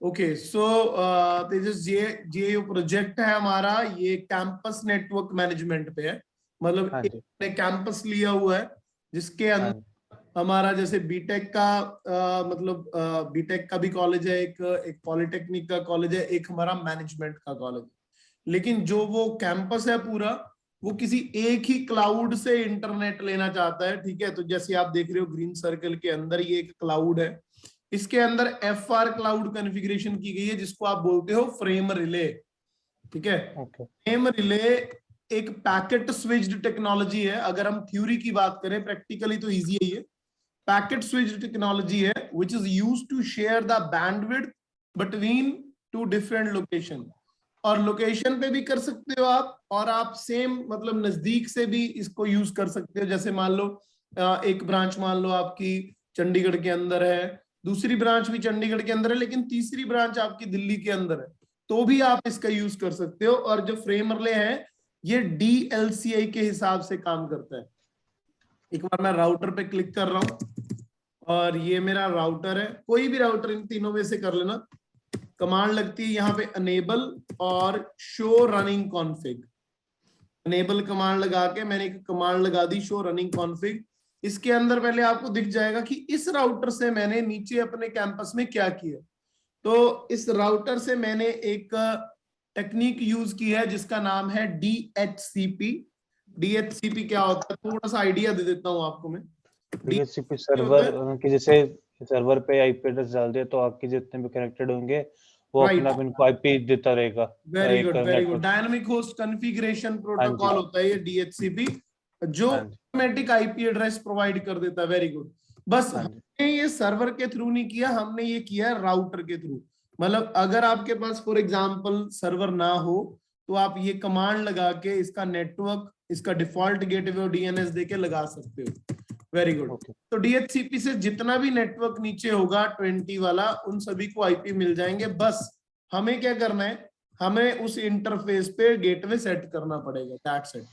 Okay so तेजस, ये project है हमारा, ये कैंपस नेटवर्क मैनेजमेंट पे है। मतलब हाँ जी। एक कैंपस लिया हुआ है जिसके हाँ अंदर जी। हमारा जैसे बीटेक का मतलब बीटेक का भी कॉलेज है, एक पॉलिटेक्निक का कॉलेज है, एक हमारा मैनेजमेंट का कॉलेज है। लेकिन जो वो कैंपस है पूरा, वो किसी एक ही क्लाउड से इंटरनेट लेना चाहता है। ठीक है, तो जैसे आप देख रहे हो ग्रीन सर्कल के अंदर ये एक क्लाउड है, इसके अंदर FR क्लाउड कॉन्फ़िगरेशन की गई है, जिसको आप बोलते हो फ्रेम रिले। ठीक है, ओके। फ्रेम रिले एक पैकेट स्विच्ड टेक्नोलॉजी है। अगर हम थ्योरी की बात करें, प्रैक्टिकली तो इजी है ये। पैकेट स्विच्ड टेक्नोलॉजी है which is used to share the bandwidth between two different location। और लोकेशन पे भी कर सकते हो आप, और आप सेम मतलब नजदीक से भी इसको यूज कर सकते हो। जैसे मान लो एक ब्रांच मान लो आपकी चंडीगढ़ के अंदर है, दूसरी ब्रांच भी चंडीगढ़ के अंदर है, लेकिन तीसरी ब्रांच आपकी दिल्ली के अंदर है, तो भी आप इसका यूज कर सकते हो। और जो फ्रेम रिले है ये DLCI के हिसाब से काम करता है। एक बार मैं राउटर पे क्लिक कर रहा हूं, और ये मेरा राउटर है, कोई भी राउटर इन तीनों में से कर लेना। कमांड लगती है यहाँ पे अनेबल और show running config. Enable command लगा के मैंने एक कमांड लगा दी, शो रनिंग कॉन्फ़िग। इसके अंदर पहले आपको दिख जाएगा कि इस राउटर से मैंने नीचे अपने कैंपस में क्या किया। तो इस राउटर से मैंने एक टेक्निक यूज की है जिसका नाम है DHCP। DHCP क्या होता है, थोड़ा सा आइडिया दे देता हूं आपको मैं। DHCP सर्वर की, जैसे सर्वर पे आईपी एड्रेस डाल दिया तो आपके जितने भी कनेक्टेड होंगे वो अपना राइट, इनको आईपी देता रहेगा। वेरी एक good very good. Network. Dynamic host configuration हाँ जी। प्रोटोकॉल होता है ये DHCP, जो हाँ जी। ऑटोमेटिक आईपी एड्रेस प्रोवाइड कर देता है। Very good. बस हाँ जी। हमने ये सर्वर के थ्रू नहीं किया, हमने ये किया राउटर के थ्रू। मतलब अगर आपके पास फॉर एग्जांपल सर्वर ना हो, तो आप ये कमांड लगा के इसका नेटवर्क, इसका डिफॉल्ट गेटवे और DNS देके लगा सकते हो। Very good. ओके। तो DHCP से जितना भी नेटवर्क नीचे होगा 20 वाला, उन सभी को आईपी मिल जाएंगे। बस हमें क्या करना है, हमें उस इंटरफेस पे गेटवे सेट करना पड़ेगा, दैट्स इट।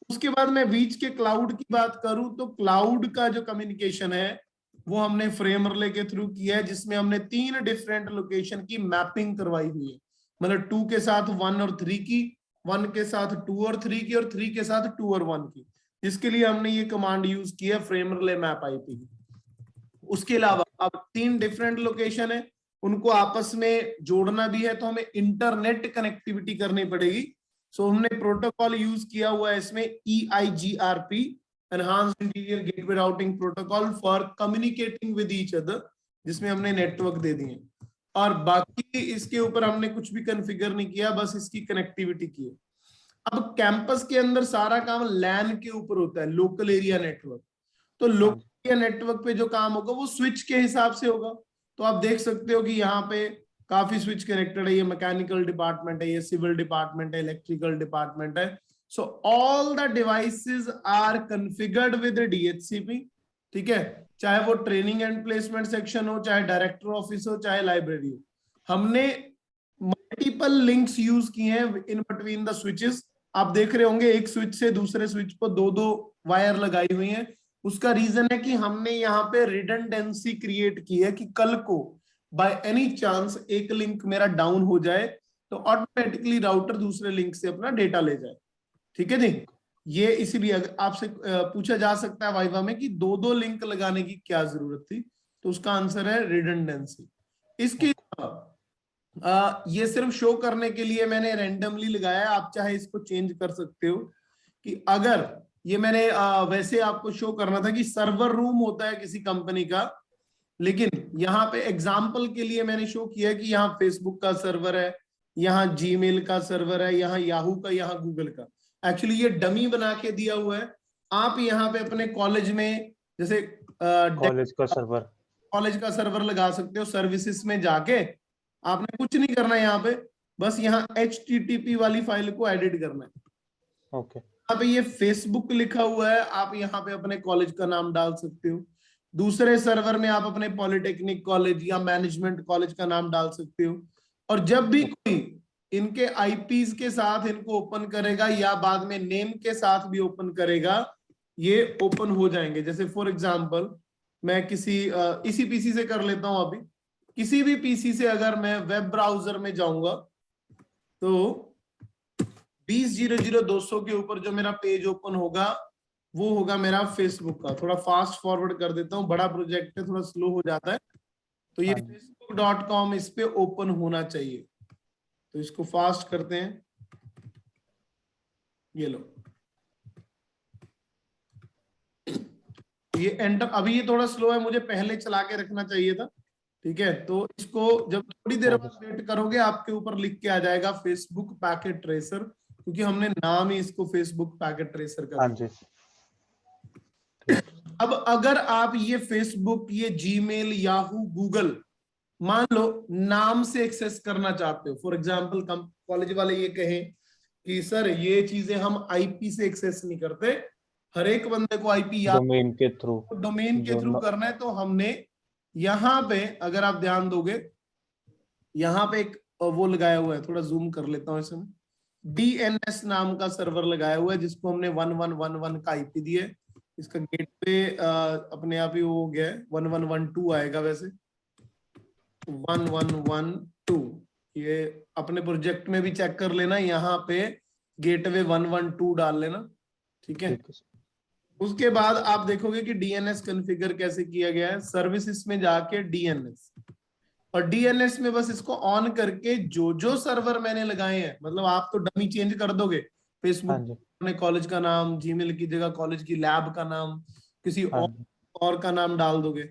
उसके बाद मैं बीच के क्लाउड की बात करूं, तो क्लाउड का जो कम्युनिकेशन है वो हमने फ्रेम रिले के थ्रू किया है, जिसमें हमने 3 डिफरेंट लोकेशन की मैपिंग करवाई हुई है। मतलब 2 के साथ 1 और 3 की, 1 के साथ 2 और 3 की, और 3 के साथ 2 और 1 की, जिसके लिए हमने ये कमांड यूज की है फ्रेम रिले मैप आईपी की। उसके अलावा अब 3 डिफरेंट लोकेशन है, उनको आपस में जोड़ना भी है, तो हमें इंटरनेट कनेक्टिविटी करनी पड़ेगी। सो हमने प्रोटोकॉल यूज किया हुआ है इसमें EIGRP, enhanced interior gateway routing protocol for communicating with each other, जिसमें हमने नेटवर्क दे दिए। और बाकी इसके ऊपर हमने कुछ भी कॉन्फ़िगर नहीं किया, बस इसकी कनेक्टिविटी की है। अब कैंपस के अंदर सारा काम लैन के ऊपर होता है, लोकल एरिया नेटवर्क। तो हाँ जी। लोकल एरिया नेटवर्क पे जो काम होगा वो स्विच के हिसाब से होगा। तो आप देख सकते हो कि यहाँ पे काफी स्विच कनेक्टेड है, ये मैकेनिकल डिपार्टमेंट है, ये सिविल डिपार्टमेंट है, इलेक्ट्रिकल डिपार्टमेंट है। So all the devices are configured with DHCP। ठीक है, चाहे वो ट्रेनिंग एंड प्लेसमेंट सेक्शन हो, चाहे डायरेक्टर ऑफिस हो, चाहे लाइब्रेरी हो। हमने मल्टीपल लिंक्स यूज किए हैं इन बिटवीन द स्विचेस। आप देख रहे होंगे एक स्विच से दूसरे स्विच पर 2-2 वायर लगाई हुई हैं। उसका रीजन है कि हमने यहाँ पे रिडंडेंसी क्रिएट की है कि कल को बाय एनी चांस एक लिंक मेरा डाउन हो जाए तो ऑटोमेटिकली राउटर दूसरे लिंक से अपना डेटा ले जाए। ठीक है जी। ये इसीलिए अगर आपसे पूछा जा सकता है वाइवा में कि 2-2 लिंक लगाने की क्या जरूरत थी, तो उसका आंसर है रिडंडेंसी। इसके ये सिर्फ शो करने के लिए मैंने रैंडमली लगाया, आप चाहे इसको चेंज कर सकते हो। कि अगर ये मैंने वैसे आपको शो करना था कि सर्वर रूम होता है किसी कंपनी का, लेकिन यहाँ पे एग्जाम्पल के लिए मैंने शो किया कि यहाँ फेसबुक का सर्वर है, यहाँ जीमेल का सर्वर है, यहाँ याहू का, यहाँ गूगल का। एक्चुअली ये डमी बना के दिया हुआ है। आप यहाँ पे अपने कॉलेज में जैसे कॉलेज का सर्वर। कॉलेज का सर्वर लगा सकते हो, सर्विसेज में जाके आपने कुछ नहीं करना है यहाँ पे, बस यहाँ HTTP वाली फाइल को एडिट करना है। ओके। यहाँ पे ये फेसबुक लिखा हुआ है, आप यहाँ पे अपने कॉलेज का नाम डाल सकते हो। दूसरे सर्वर में आप अपने पॉलिटेक्निक कॉलेज या मैनेजमेंट कॉलेज का नाम डाल सकते हो। और जब भी कोई इनके IPs के साथ इनको ओपन करेगा या बाद में नेम के साथ भी ओपन करेगा, ये ओपन हो जाएंगे। जैसे फॉर एग्जांपल मैं किसी इसी PC से कर लेता हूं अभी। किसी भी पीसी से अगर मैं वेब ब्राउजर में जाऊंगा तो 20.0.0.200 के ऊपर जो मेरा पेज ओपन होगा वो होगा मेरा फेसबुक का। थोड़ा फास्ट फॉरवर्ड कर देता हूँ, बड़ा प्रोजेक्ट है, थोड़ा स्लो हो जाता है। तो ये हाँ जी। facebook.com इस पे ओपन होना चाहिए। तो इसको फास्ट करते हैं, ये लो, ये एंटर। अभी ये थोड़ा स्लो है, मुझे पहले चला के रखना चाहिए था। ठीक है, तो इसको जब थोड़ी देर ओके बाद वेट करोगे आपके ऊपर लिख के आ जाएगा फेसबुक पैकेट ट्रेसर, क्योंकि हमने नाम ही इसको फेसबुक पैकेट ट्रेसर कर हाँ दिया। जी। ठीक। अब अगर आप ये फेसबुक, ये जीमेल, याहू, गूगल मान लो नाम से एक्सेस करना चाहते हो, फॉर एग्जाम्पल कॉलेज वाले ये कहें कि सर ये चीजें हम आईपी से एक्सेस नहीं करते, हर एक बंदे को आईपी याद डोमेन के थ्रू, डोमेन के जो थ्रू करना है, तो हमने यहाँ पे अगर आप ध्यान दोगे यहाँ पे एक वो लगाया हुआ है, थोड़ा जूम कर लेता हूँ इसमें, डीएनएस नाम का सर्वर लगाया हुआ है जिसको हमने 1111 का आईपी दिया है। इसका गेटवे अपने आप ही वो हो गया है, 1112 आएगा वैसे, 1112। ये अपने प्रोजेक्ट में भी चेक कर लेना, यहाँ पे गेटवे 112 डाल लेना। ठीक है, ठीक है। उसके बाद आप देखोगे कि डीएनएस कॉन्फ़िगर कैसे किया गया है। सर्विसेज में जाके डीएनएस, और डीएनएस में बस इसको ऑन करके जो जो सर्वर मैंने लगाए हैं, मतलब आप तो डमी चेंज कर दोगे, हाँ फेसबुक जी। अपने कॉलेज का नाम, जीमेल की जगह कॉलेज की लैब का नाम, किसी हाँ जी। और का नाम डाल दोगे।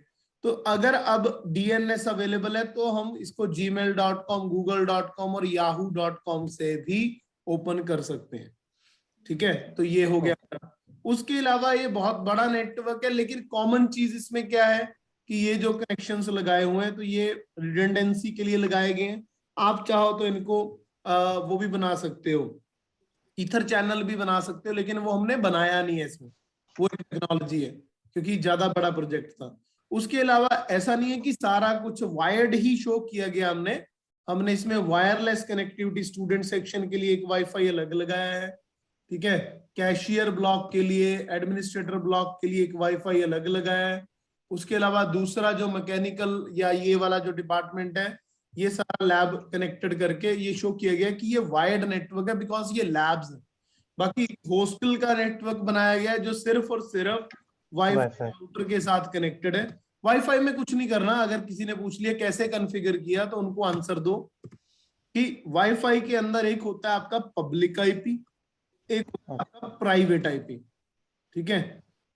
तो अगर अब डीएनएस अवेलेबल है तो हम इसको gmail.com, google.com और yahoo.com से भी ओपन कर सकते हैं। ठीक है, तो ये हो गया। उसके अलावा ये बहुत बड़ा नेटवर्क है, लेकिन कॉमन चीज इसमें क्या है कि ये जो कनेक्शंस लगाए हुए हैं तो ये रिडंडेंसी के लिए लगाए गए हैं। आप चाहो तो इनको वो भी बना सकते हो, ईथर चैनल भी बना सकते हो, लेकिन वो हमने बनाया नहीं है इसमें, वो एक टेक्नोलॉजी है क्योंकि ज्यादा बड़ा प्रोजेक्ट था। उसके अलावा ऐसा नहीं है कि सारा कुछ वायर्ड ही शो किया गया, हमने हमने इसमें वायरलेस कनेक्टिविटी, स्टूडेंट सेक्शन के लिए एक वाईफाई अलग लगाया है। ठीक है, कैशियर ब्लॉक के लिए, एडमिनिस्ट्रेटर ब्लॉक के लिए एक वाईफाई अलग लगाया है। उसके अलावा दूसरा जो मैकेनिकल या ये वाला जो डिपार्टमेंट है, ये सारा लैब कनेक्टेड करके ये शो किया गया कि ये वायर्ड नेटवर्क है बिकॉज ये लैब्स है। बाकी हॉस्टल का नेटवर्क बनाया गया है जो सिर्फ और सिर्फ वाईफाई राउटर के साथ कनेक्टेड है। वाईफाई में कुछ नहीं करना, अगर किसी ने पूछ लिया कैसे कॉन्फ़िगर किया तो उनको आंसर दो कि वाईफाई के अंदर एक होता है आपका पब्लिक आईपी, एक होता है आपका प्राइवेट आईपी। ठीक है,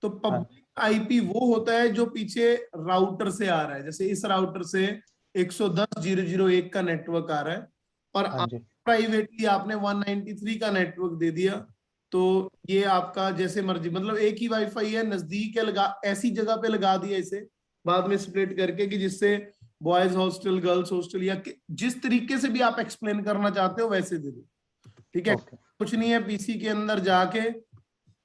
तो पब्लिक आईपी वो होता है जो पीछे राउटर से आ रहा है, जैसे इस राउटर से 110.0.0.1 का नेटवर्क आ रहा है, और हाँ जी। प्राइवेटली आपने 193 का नेटवर्क दे दिया, तो ये आपका जैसे मर्जी, मतलब एक ही वाईफाई है, नजदीक है, लगा ऐसी जगह पे लगा दिया इसे बाद में स्प्लिट करके कि जिससे बॉयज हॉस्टल, गर्ल्स हॉस्टल, या जिस तरीके से भी आप एक्सप्लेन करना चाहते हो वैसे दे दो। ठीक है, कुछ नहीं है, पीसी के अंदर जाके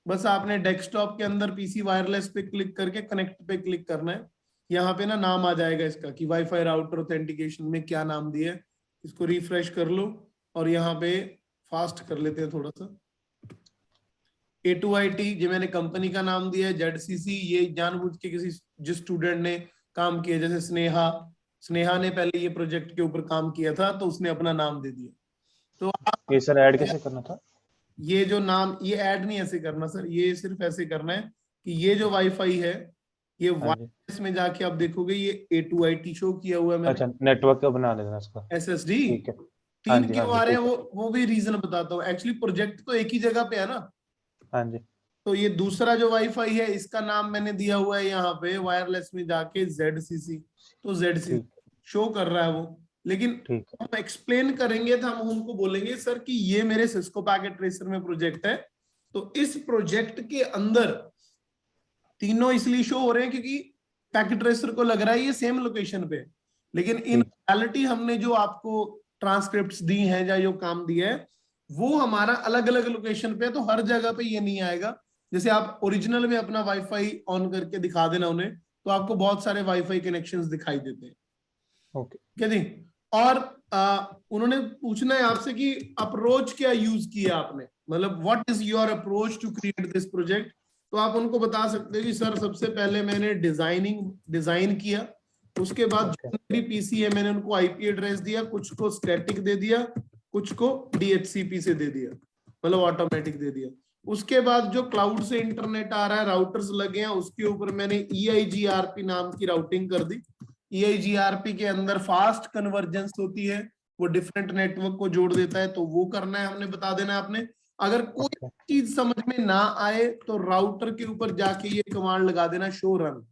बस आपने डेस्कटॉप के अंदर पीसी वायरलेस पे क्लिक करके कनेक्ट पे क्लिक करना है। यहाँ पे ना नाम आ जाएगा इसका कि वाईफाई राउटर ऑथेंटिकेशन में क्या नाम दिया है, इसको रिफ्रेश कर लो, और यहाँ पे फास्ट कर लेते हैं थोड़ा सा। A2IT जो मैंने कंपनी का नाम दिया है, ZCC ये जानबूझ के किसी जिस स्टूडेंट ने काम किया, जैसे स्नेहा ने पहले ये प्रोजेक्ट के ऊपर काम किया था तो उसने अपना नाम दे दिया। तो आप ये सर ऐड कैसे करना था? ये जो नाम, ये ऐड नहीं ऐसे करना सर, ये सिर्फ ऐसे करना है कि ये जो वाईफाई है ये वायरलेस में जाके आप देखोगे ये A2IT शो किया हुआ है। अच्छा, नेटवर्क का बना देना इसका। SSD ठीक है। हाँ 3 जी, हाँ क्यों जी, आ रहे हैं ठीक है। वो भी रीजन बताता हूँ। एक्चुअली प्रोजेक्ट तो एक ही जगह पे है ना, हाँ जी। तो ये दूसरा जो वाईफाई है इसका नाम मैंने दिया हुआ है यहाँ पे वायरलेस में जाके ZCC, तो ZCC ठीक, शो कर रहा है वो। लेकिन ठीक है। हम एक्सप्लेन करेंगे तो हम उनको बोलेंगे सर कि ये मेरे सिस्को पैकेट ट्रेसर में प्रोजेक्ट है, तो इस प्रोजेक्ट के अंदर तीनों इसलिए शो हो रहे हैं क्योंकि पैकेट ट्रेसर को लग रहा है ये सेम लोकेशन पे, लेकिन इन रियलिटी हमने जो आपको ट्रांसक्रिप्ट्स दी हैं या जो काम दिया है वो हमारा अलग अलग लोकेशन पे है, तो हर जगह पे ये नहीं आएगा। जैसे आप ओरिजिनल में अपना वाईफाई ऑन करके दिखा देना उन्हें, तो आपको बहुत सारे वाईफाई कनेक्शंस दिखाई देते हैं। ओके। क्या जी, और उन्होंने पूछना है आपसे कि अप्रोच क्या यूज किया आपने, मतलब what is your approach to create this project. तो आप उनको बता सकते हो कि सर सबसे पहले मैंने डिजाइन किया, उसके बाद जो मेरी पीसी है मैंने उनको आईपी एड्रेस दिया, कुछ को स्टैटिक दे दिया, कुछ को डीएचसीपी से दे दिया, मतलब ऑटोमेटिक दे दिया। उसके बाद जो क्लाउड से इंटरनेट आ रहा है, राउटर्स लगे हैं, उसके ऊपर मैंने EIGRP नाम की राउटिंग कर दी। EIGRP के अंदर फास्ट कन्वर्जेंस होती है, वो डिफरेंट नेटवर्क को जोड़ देता है, तो वो करना है हमने, बता देना है आपने। अगर कोई चीज समझ में ना आए तो राउटर के ऊपर जाके ये कमांड लगा देना, शो रन,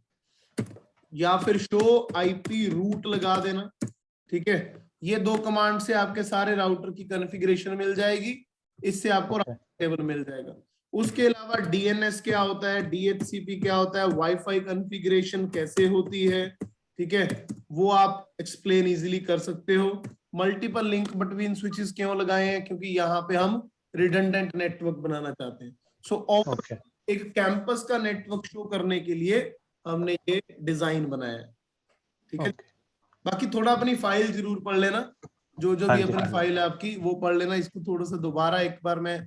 या फिर शो आईपी रूट लगा देना। ठीक है, ये दो कमांड से आपके सारे राउटर की कॉन्फ़िगरेशन मिल जाएगी, इससे आपको टेबल मिल जाएगा। उसके अलावा डीएनएस क्या होता है, डीएचसीपी क्या होता है, वाईफाई कॉन्फ़िगरेशन कैसे होती है, ठीक है, वो आप एक्सप्लेन इजीली कर सकते हो। मल्टीपल लिंक बिटवीन स्विचेस क्यों लगाए हैं, क्योंकि यहाँ पे हम रिडंडेंट नेटवर्क बनाना चाहते हैं। सो एक कैंपस का नेटवर्क शो करने के लिए हमने ये डिजाइन बनाया है। ठीक है, बाकी थोड़ा अपनी फाइल जरूर पढ़ लेना, जो जो भी अपनी फाइल है आपकी वो पढ़ लेना। इसको थोड़ा सा दोबारा एक बार मैं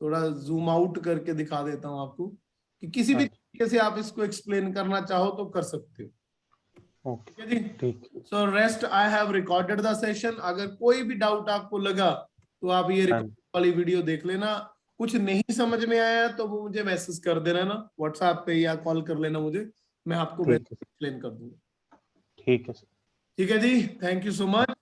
थोड़ा जूम आउट करके दिखा देता हूँ आपको, कि किसी भी तरीके से आप इसको एक्सप्लेन करना चाहो तो कर सकते हो। ठीक है जी, so rest I have recorded the session. अगर कोई भी डाउट आपको लगा तो आप ये वाली वीडियो देख लेना। कुछ नहीं समझ में आया तो वो मुझे मैसेज कर देना ना व्हाट्सएप पे, या कॉल कर लेना मुझे, मैं आपको एक्सप्लेन कर दूंगा। ठीक है ठीक है जी, थैंक यू सो मच।